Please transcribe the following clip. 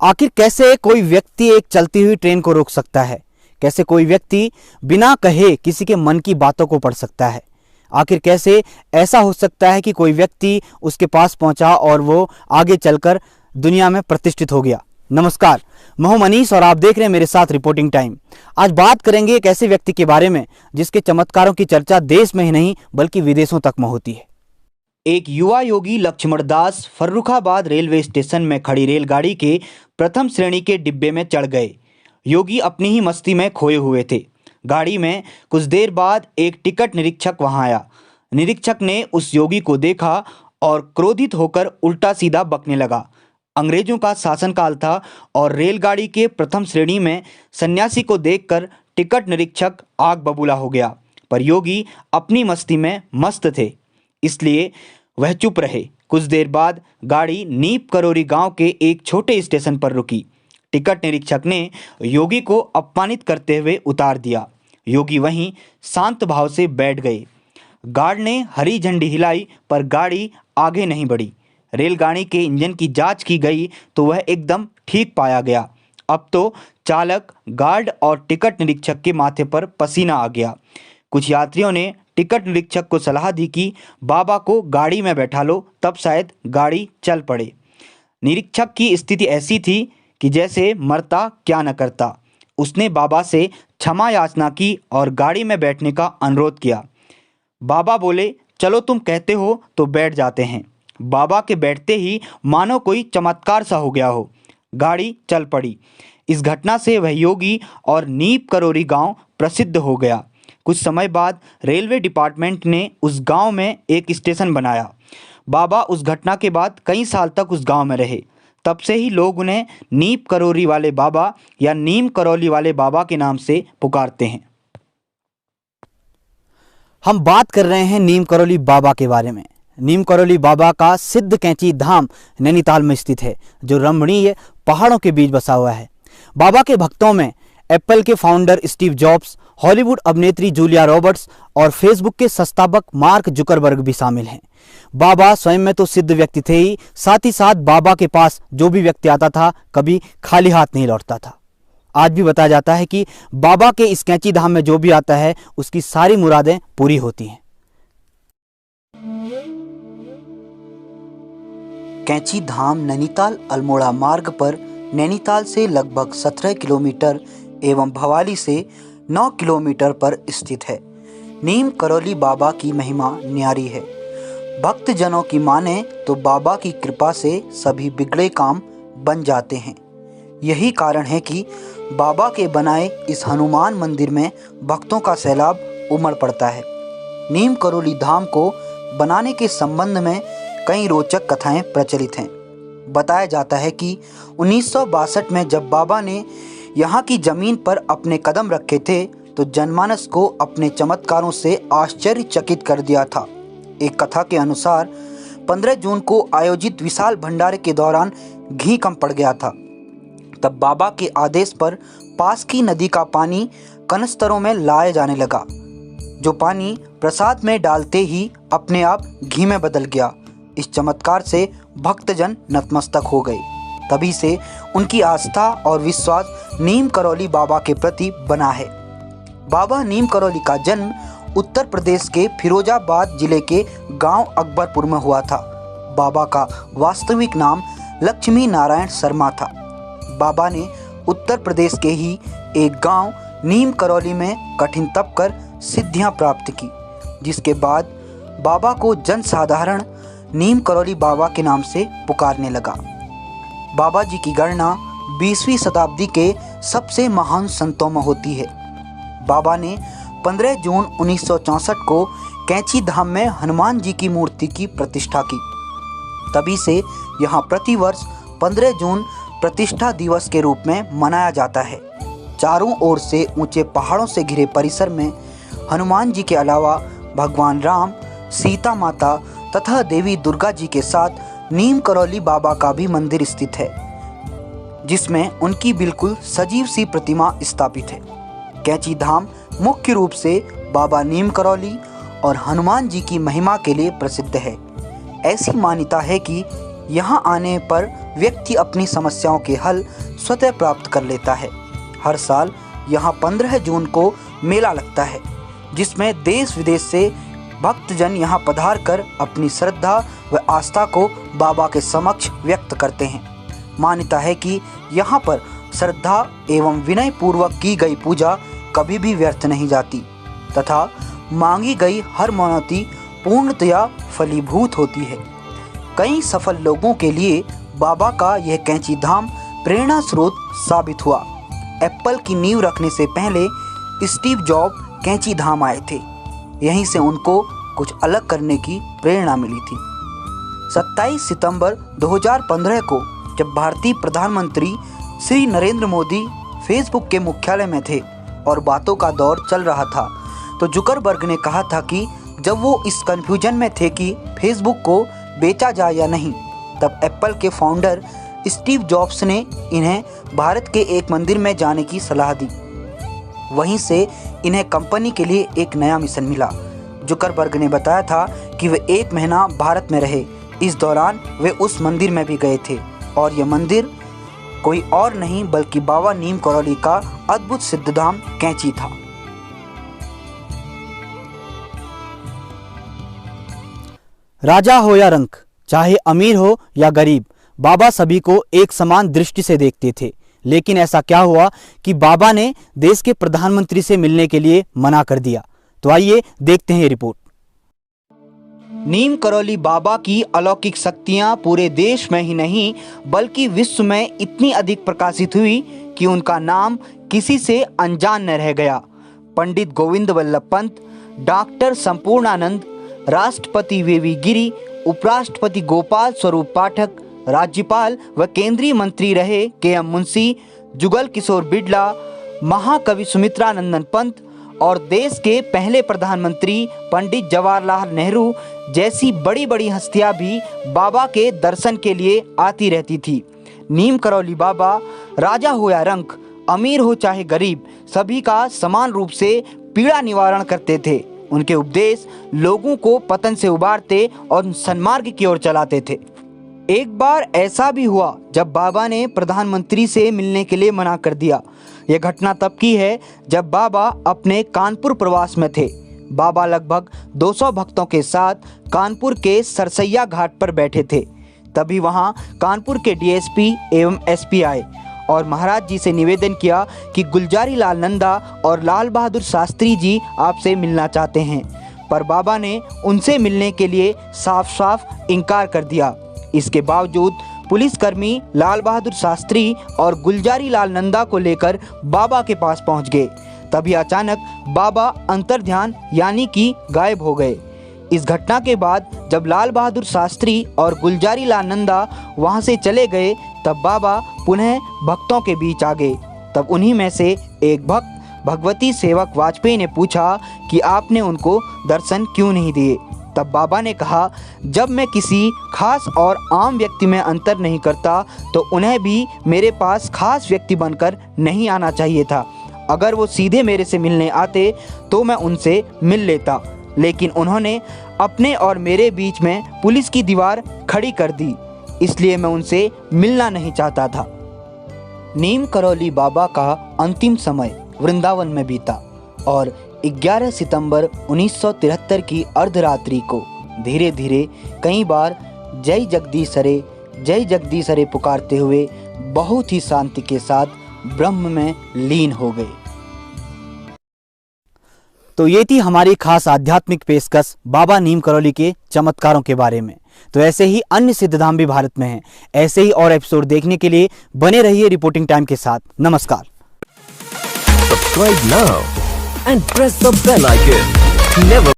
आखिर कैसे कोई व्यक्ति एक चलती हुई ट्रेन को रोक सकता है? कैसे कोई व्यक्ति बिना कहे किसी के मन की बातों को पढ़ सकता है? आखिर कैसे ऐसा हो सकता है कि कोई व्यक्ति उसके पास पहुंचा और वो आगे चलकर दुनिया में प्रतिष्ठित हो गया? नमस्कार, मैं हूं मनीष और आप देख रहे हैं मेरे साथ रिपोर्टिंग टाइम। आज बात करेंगे एक ऐसे व्यक्ति के बारे में जिसके चमत्कारों की चर्चा देश में ही नहीं बल्कि विदेशों तक में होती है। एक युवा योगी लक्ष्मण दास फर्रुखाबाद रेलवे स्टेशन में खड़ी रेलगाड़ी के प्रथम श्रेणी के डिब्बे में चढ़ गए। योगी अपनी ही मस्ती में खोए हुए थे। गाड़ी में कुछ देर बाद एक टिकट निरीक्षक वहां आया। निरीक्षक ने उस योगी को देखा और क्रोधित होकर उल्टा सीधा बकने लगा। अंग्रेजों का शासनकाल था और रेलगाड़ी के प्रथम श्रेणी में सन्यासी को देखकर टिकट निरीक्षक आग बबूला हो गया। पर योगी अपनी मस्ती में मस्त थे, इसलिए वह चुप रहे। कुछ देर बाद गाड़ी नीप करोरी गांव के एक छोटे स्टेशन पर रुकी। टिकट निरीक्षक ने योगी को अपमानित करते हुए उतार दिया। योगी वहीं शांत भाव से बैठ गए। गार्ड ने हरी झंडी हिलाई पर गाड़ी आगे नहीं बढ़ी। रेलगाड़ी के इंजन की जांच की गई तो वह एकदम ठीक पाया गया। अब तो चालक, गार्ड और टिकट निरीक्षक के माथे पर पसीना आ गया। कुछ यात्रियों ने टिकट निरीक्षक को सलाह दी कि बाबा को गाड़ी में बैठा लो, तब शायद गाड़ी चल पड़े। निरीक्षक की स्थिति ऐसी थी कि जैसे मरता क्या न करता। उसने बाबा से क्षमा याचना की और गाड़ी में बैठने का अनुरोध किया। बाबा बोले, चलो तुम कहते हो तो बैठ जाते हैं। बाबा के बैठते ही मानो कोई चमत्कार सा हो गया हो। गाड़ी चल पड़ी। इस घटना से वह योगी और नीप करोरी गांव प्रसिद्ध हो गया। कुछ समय बाद रेलवे डिपार्टमेंट ने उस गांव में एक स्टेशन बनाया। बाबा उस घटना के बाद कई साल तक उस गांव में रहे। तब से ही लोग उन्हें नीप करोरी वाले बाबा या नीम करौली वाले बाबा के नाम से पुकारते हैं। हम बात कर रहे हैं नीम करौली बाबा के बारे में। नीम करौली बाबा का सिद्ध कैंची धाम नैनीताल में स्थित है, जो रमणीय पहाड़ों के बीच बसा हुआ है। बाबा के भक्तों में एप्पल के फाउंडर स्टीव जॉब्स, हॉलीवुड अभिनेत्री जूलिया रॉबर्ट्स और फेसबुक के संस्थापक मार्क जुकरबर्ग भी शामिल हैं। बाबा स्वयं में तो सिद्ध व्यक्ति थे ही, साथ ही साथ बाबा के पास जो भी व्यक्ति आता था कभी खाली हाथ नहीं लौटता था। आज भी बताया जाता है कि बाबा के इस कैंची धाम में जो भी आता है उसकी सारी मुरादें पूरी होती हैं। कैंची धाम नैनीताल अल्मोड़ा मार्ग पर नैनीताल से लगभग 17 किलोमीटर एवं भवाली से 9 किलोमीटर पर स्थित है। नीम करौली बाबा की महिमा न्यारी है। भक्तजनों की माने तो बाबा की कृपा से सभी बिगड़े काम बन जाते हैं। यही कारण है कि बाबा के बनाए इस हनुमान मंदिर में भक्तों का सैलाब उमड़ पड़ता है। नीम करौली धाम को बनाने के संबंध में कई रोचक कथाएं प्रचलित हैं। बताया जाता है कि 1962 में जब बाबा ने यहाँ की जमीन पर अपने कदम रखे थे तो जनमानस को अपने चमत्कारों से आश्चर्यचकित कर दिया था। एक कथा के अनुसार 15 जून को आयोजित विशाल भंडारे के दौरान घी कम पड़ गया था। तब बाबा के आदेश पर पास की नदी का पानी कनस्तरों में लाया जाने लगा। जो पानी प्रसाद में डालते ही अपने आप घी में बदल गया। इस चमत्कार से भक्तजन नतमस्तक हो गए। तभी से उनकी आस्था और विश्वास नीम करौली बाबा के प्रति बना है। बाबा नीम करौली का जन्म उत्तर प्रदेश के फिरोजाबाद जिले के गांव अकबरपुर में हुआ था। बाबा का वास्तविक नाम लक्ष्मी नारायण शर्मा था। बाबा ने उत्तर प्रदेश के ही एक गांव नीम करौली में कठिन तप कर सिद्धियां प्राप्त की, जिसके बाद बाबा को जनसाधारण नीम करौली बाबा के नाम से पुकारने लगा। बाबा जी की गणना 20वीं शताब्दी के सबसे महान संतों में होती है। बाबा ने 15 जून 1964 को कैंची धाम में हनुमान जी की मूर्ति की प्रतिष्ठा की। तभी से यहाँ प्रतिवर्ष 15 जून प्रतिष्ठा दिवस के रूप में मनाया जाता है। चारों ओर से ऊंचे पहाड़ों से घिरे परिसर में हनुमान जी के अलावा भगवान राम, सीता माता तथा देवी दुर्गा जी के साथ नीम करौली बाबा का भी मंदिर स्थित है, जिसमें उनकी बिल्कुल सजीव सी प्रतिमा स्थापित है। कैंची धाम मुख्य रूप से बाबा नीम करौली और हनुमान जी की महिमा के लिए प्रसिद्ध है। ऐसी मान्यता है कि यहाँ आने पर व्यक्ति अपनी समस्याओं के हल स्वतः प्राप्त कर लेता है। हर साल यहाँ 15 जून को मेला लगता है, जिसमें देश विदेश से भक्तजन यहाँ पधार कर अपनी श्रद्धा व आस्था को बाबा के समक्ष व्यक्त करते हैं। मान्यता है कि यहाँ पर श्रद्धा एवं विनय पूर्वक की गई पूजा कभी भी व्यर्थ नहीं जाती तथा मांगी गई हर मनौती पूर्णतया फलीभूत होती है। कई सफल लोगों के लिए बाबा का यह कैंची धाम प्रेरणा स्रोत साबित हुआ। एप्पल की नींव रखने से पहले स्टीव जॉब कैंची धाम आए थे। यहीं से उनको कुछ अलग करने की प्रेरणा मिली थी। 27 सितंबर 2015 को जब भारतीय प्रधानमंत्री श्री नरेंद्र मोदी फेसबुक के मुख्यालय में थे और बातों का दौर चल रहा था, तो जुकरबर्ग ने कहा था कि जब वो इस कन्फ्यूजन में थे कि फेसबुक को बेचा जाए या नहीं, तब एप्पल के फाउंडर स्टीव जॉब्स ने इन्हें भारत के एक मंदिर में जाने की सलाह दी। वहीं से इन्हें कंपनी के लिए एक नया मिशन मिला। जुकरबर्ग ने बताया था कि वे 1 महीना भारत में रहे। इस दौरान वे उस मंदिर में भी गए थे और यह मंदिर कोई और नहीं बल्कि बाबा नीम करौली का अद्भुत सिद्धधाम कैंची था। राजा हो या रंक, चाहे अमीर हो या गरीब, बाबा सभी को एक समान दृष्टि से देखते थे। लेकिन ऐसा क्या हुआ कि बाबा ने देश के प्रधानमंत्री से मिलने के लिए मना कर दिया? तो आइए देखते हैं ये रिपोर्ट। नीम करौली बाबा की अलौकिक शक्तियां पूरे देश में ही नहीं बल्कि विश्व में इतनी अधिक प्रकाशित हुई कि उनका नाम किसी से अनजान न रह गया। पंडित गोविंद वल्लभ पंत, डॉक्टर संपूर्णानंद, राष्ट्रपति वीवी गिरी, उपराष्ट्रपति गोपाल स्वरूप पाठक, राज्यपाल व केंद्रीय मंत्री रहे के.एम. मुंशी, जुगल किशोर बिड़ला, महाकवि सुमित्रानंदन पंत और देश के पहले प्रधानमंत्री पंडित जवाहरलाल नेहरू जैसी बड़ी बड़ी हस्तियां भी बाबा के दर्शन के लिए आती रहती थी। नीम करौली बाबा राजा हो या रंक, अमीर हो चाहे गरीब, सभी का समान रूप से पीड़ा निवारण करते थे। उनके उपदेश लोगों को पतन से उबारते और सन्मार्ग की ओर चलाते थे। एक बार ऐसा भी हुआ जब बाबा ने प्रधानमंत्री से मिलने के लिए मना कर दिया। यह घटना तब की है जब बाबा अपने कानपुर प्रवास में थे। बाबा लगभग 200 भक्तों के साथ कानपुर के सरसैया घाट पर बैठे थे। तभी वहां कानपुर के डीएसपी एवं एसपी आए और महाराज जी से निवेदन किया कि गुलजारी लाल नंदा और लाल बहादुर शास्त्री जी आपसे मिलना चाहते हैं। पर बाबा ने उनसे मिलने के लिए साफ साफ इनकार कर दिया। इसके बावजूद पुलिसकर्मी लाल बहादुर शास्त्री और गुलजारी लाल नंदा को लेकर बाबा के पास पहुंच गए। तभी अचानक बाबा अंतर्ध्यान यानी कि गायब हो गए। इस घटना के बाद जब लाल बहादुर शास्त्री और गुलजारी लाल नंदा वहां से चले गए, तब बाबा पुनः भक्तों के बीच आ गए। तब उन्हीं में से एक भक्त भगवती सेवक वाजपेयी ने पूछा कि आपने उनको दर्शन क्यों नहीं दिए। तब बाबा ने कहा, जब मैं किसी खास और आम व्यक्ति में अंतर नहीं करता तो उन्हें भी मेरे पास खास व्यक्ति बनकर नहीं आना चाहिए था। अगर वो सीधे मेरे से मिलने आते तो मैं उनसे मिल लेता, लेकिन उन्होंने अपने और मेरे बीच में पुलिस की दीवार खड़ी कर दी, इसलिए मैं उनसे मिलना नहीं चाहता था। नीम करौली बाबा का अंतिम समय वृंदावन में बीता और 11 सितंबर 1973 की अर्धरात्रि को धीरे धीरे कई बार जय जगदीश हरे पुकारते हुए बहुत ही शांति के साथ ब्रह्म में लीन हो गए। तो ये थी हमारी खास आध्यात्मिक पेशकश बाबा नीम करौली के चमत्कारों के बारे में। तो ऐसे ही अन्य सिद्धधाम भी भारत में हैं। ऐसे ही और एपिसोड देखने के लिए बने रहिए रिपोर्टिंग टाइम के साथ। नमस्कार। Subscribe now and press the bell icon. Never